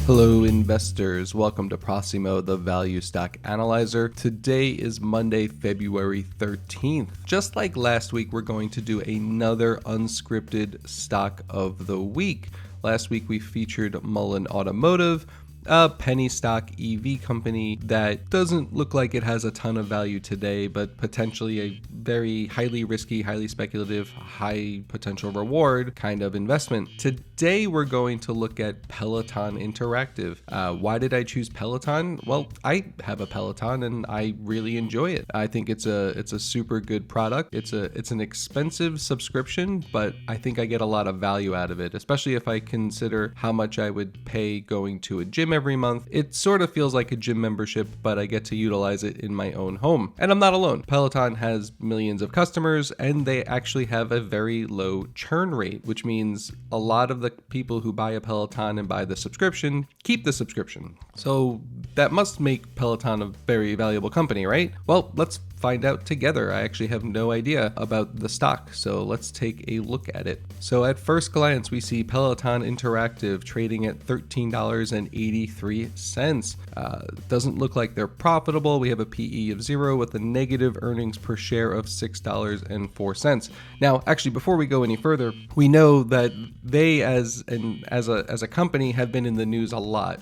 Hello investors, welcome to Proximo, the Value Stock Analyzer. Today is Monday, February 13th. Just like last week, we're going to do another unscripted stock of the week. Last week we featured Mullen Automotive, a penny stock EV company that doesn't look like it has a ton of value today, but potentially a very highly risky, highly speculative, high potential reward kind of investment. Today, we're going to look at Peloton Interactive. Why did I choose Peloton? Well, I have a Peloton and I really enjoy it. I think it's a super good product. It's an expensive subscription, but I think I get a lot of value out of it, especially if I consider how much I would pay going to a gym every month. It sort of feels like a gym membership, but I get to utilize it in my own home. And I'm not alone. Peloton has millions of customers and they actually have a very low churn rate, which means a lot of the people who buy a Peloton and buy the subscription keep the subscription. So that must make Peloton a very valuable company, right? Well, let's find out together. I actually have no idea about the stock, so let's take a look at it. So at first glance, we see Peloton Interactive trading at $13.83. Doesn't look like they're profitable. We have a PE of 0 with a negative earnings per share of $6.04. Now, actually, before we go any further, we know that they as a company have been in the news a lot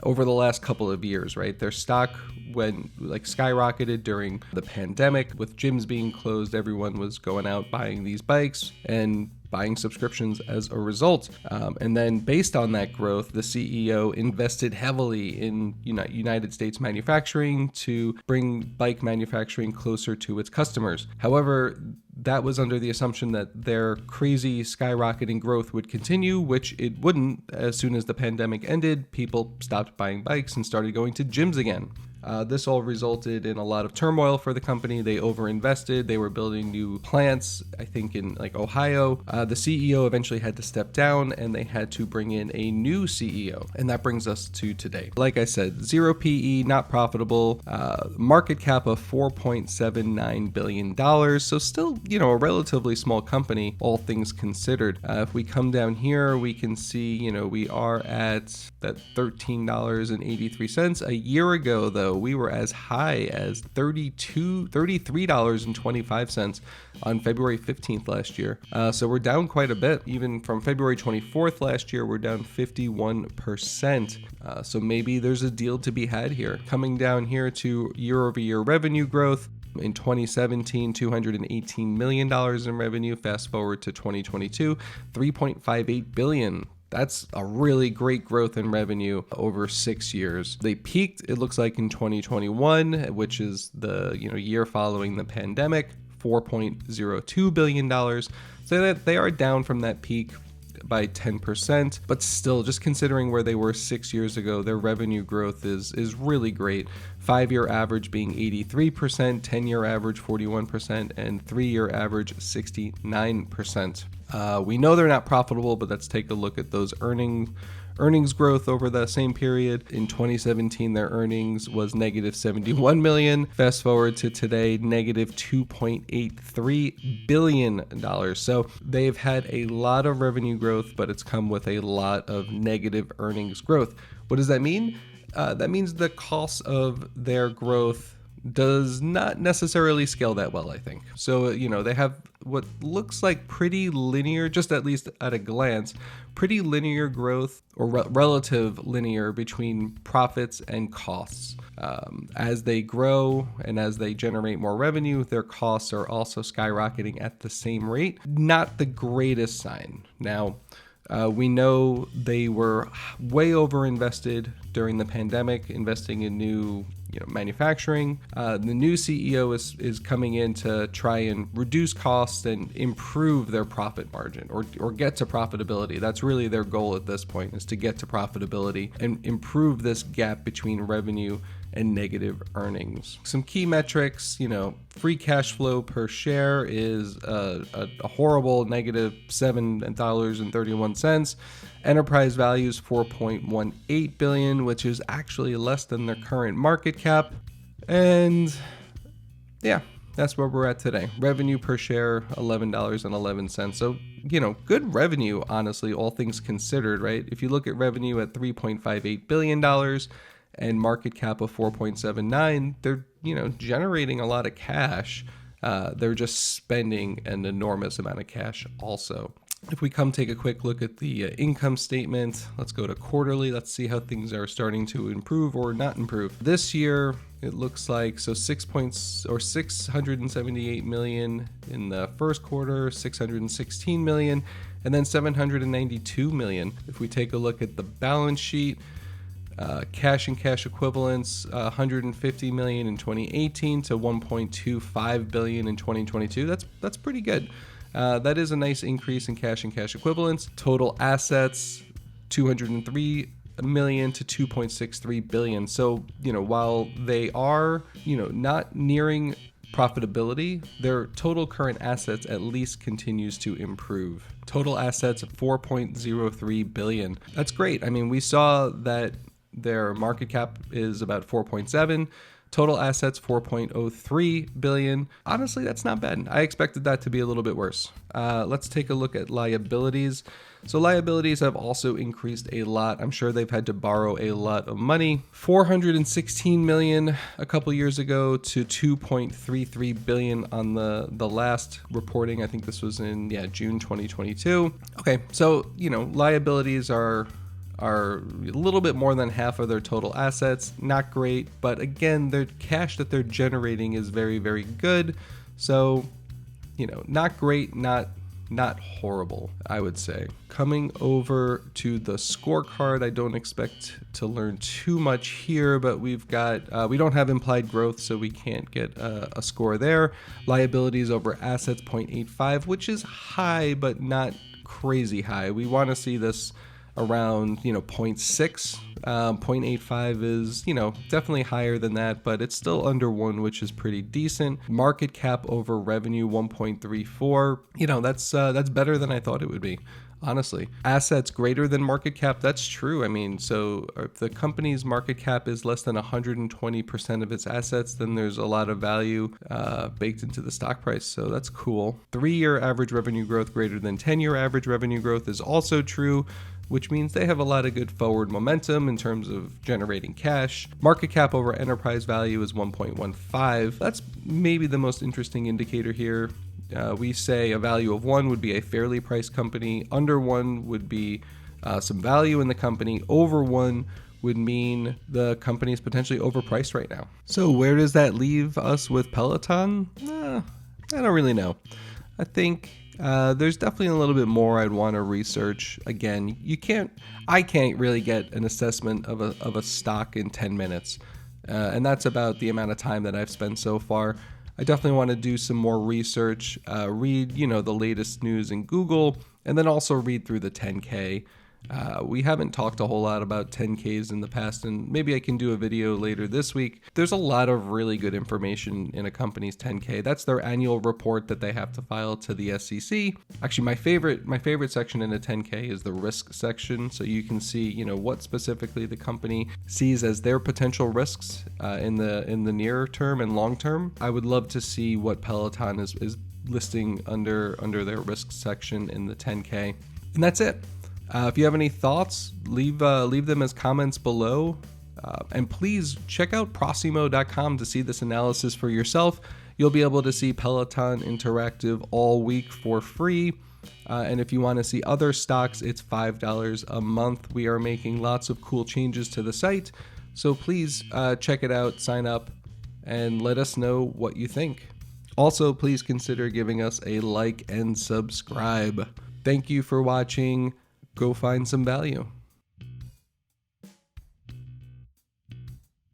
over the last couple of years, right? Their stock skyrocketed during the pandemic. With gyms being closed, everyone was going out buying these bikes and buying subscriptions as a result. And then based on that growth, the CEO invested heavily in United States manufacturing to bring bike manufacturing closer to its customers. However, that was under the assumption that their crazy skyrocketing growth would continue, which it wouldn't. As soon as the pandemic ended, people stopped buying bikes and started going to gyms again. This all resulted in a lot of turmoil for the company. They overinvested. They were building new plants, I think in Ohio. The CEO eventually had to step down and they had to bring in a new CEO. And that brings us to today. Like I said, 0 PE, not profitable, market cap of $4.79 billion. So still, a relatively small company, all things considered. If we come down here, we can see, we are at that $13.83. A year ago, though, we were as high as $33.25 on February 15th last year. So we're down quite a bit. Even from February 24th last year, we're down 51%. So maybe there's a deal to be had here. Coming down here to year-over-year revenue growth. In 2017, $218 million in revenue. Fast forward to 2022, $3.58 billion. That's a really great growth in revenue over 6 years. They peaked, it looks like, in 2021, which is the year following the pandemic, $4.02 billion. So that they are down from that peak by 10%, but still, just considering where they were 6 years ago, their revenue growth is really great. 5-year average being 83%, 10-year average 41%, and 3-year average 69%. We know they're not profitable, but let's take a look at those earnings growth over the same period. In 2017, their earnings was negative $71 million. Fast forward to today, negative $2.83 billion. So they've had a lot of revenue growth, but it's come with a lot of negative earnings growth. What does that mean? That means the cost of their growth does not necessarily scale that well, I think. So, they have what looks like pretty linear, just at least at a glance, pretty linear growth or relative linear between profits and costs. As they grow and as they generate more revenue, their costs are also skyrocketing at the same rate. Not the greatest sign. Now, we know they were way overinvested during the pandemic, investing in new manufacturing. The new CEO is coming in to try and reduce costs and improve their profit margin or get to profitability. That's really their goal at this point, is to get to profitability and improve this gap between revenue and negative earnings. Some key metrics, free cash flow per share is a horrible negative $7.31. Enterprise value is $4.18 billion, which is actually less than their current market cap. And yeah, that's where we're at today. Revenue per share, $11.11. So, good revenue, honestly, all things considered, right? If you look at revenue at $3.58 billion and market cap of 4.79, they're, generating a lot of cash. They're just spending an enormous amount of cash also. If we come take a quick look at the income statement, let's go to quarterly. Let's see how things are starting to improve or not improve. This year, it looks like 678 million in the first quarter, 616 million, and then 792 million. If we take a look at the balance sheet, cash and cash equivalents, 150 million in 2018 to 1.25 billion in 2022. That's pretty good. That is a nice increase in cash and cash equivalents. Total assets, 203 million to 2.63 billion. So, while they are, not nearing profitability, their total current assets at least continues to improve. Total assets of 4.03 billion. That's great. I mean, we saw that their market cap is about 4.7. Total assets, 4.03 billion. Honestly, that's not bad. I expected that to be a little bit worse. Let's take a look at liabilities. So liabilities have also increased a lot. I'm sure they've had to borrow a lot of money. 416 million a couple years ago to 2.33 billion on the last reporting. I think this was in June 2022. Okay, so liabilities are a little bit more than half of their total assets. Not great, but again, their cash that they're generating is very, very good. So, not great, not horrible, I would say. Coming over to the scorecard, I don't expect to learn too much here, but we've got, we don't have implied growth, so we can't get a score there. Liabilities over assets, 0.85, which is high, but not crazy high. We want to see this around 0.6. 0.85 is definitely higher than that, but it's still under 1, which is pretty decent. Market cap over revenue, 1.34. That's better than I thought it would be, honestly. Assets greater than market cap, that's true. I mean, so if the company's market cap is less than 120% of its assets, then there's a lot of value baked into the stock price. So that's cool. 3-year average revenue growth greater than 10-year average revenue growth is also true, which means they have a lot of good forward momentum in terms of generating cash. Market cap over enterprise value is 1.15. That's maybe the most interesting indicator here. We say a value of 1 would be a fairly priced company. Under 1 would be some value in the company. Over 1 would mean the company is potentially overpriced right now. So where does that leave us with Peloton? I don't really know. I think there's definitely a little bit more I'd want to research. Again, I can't really get an assessment of a stock in 10 minutes. And that's about the amount of time that I've spent so far. I definitely want to do some more research, read, the latest news in Google, and then also read through the 10K. We haven't talked a whole lot about 10Ks in the past, and maybe I can do a video later this week. There's a lot of really good information in a company's 10K. That's their annual report that they have to file to the SEC. Actually, my favorite section in a 10K is the risk section, so you can see, what specifically the company sees as their potential risks in the near term and long term. I would love to see what Peloton is listing under their risk section in the 10K. And that's it. If you have any thoughts, leave them as comments below. And please check out Prosimo.com to see this analysis for yourself. You'll be able to see Peloton Interactive all week for free. And if you want to see other stocks, it's $5 a month. We are making lots of cool changes to the site. So please check it out, sign up, and let us know what you think. Also, please consider giving us a like and subscribe. Thank you for watching. Go find some value.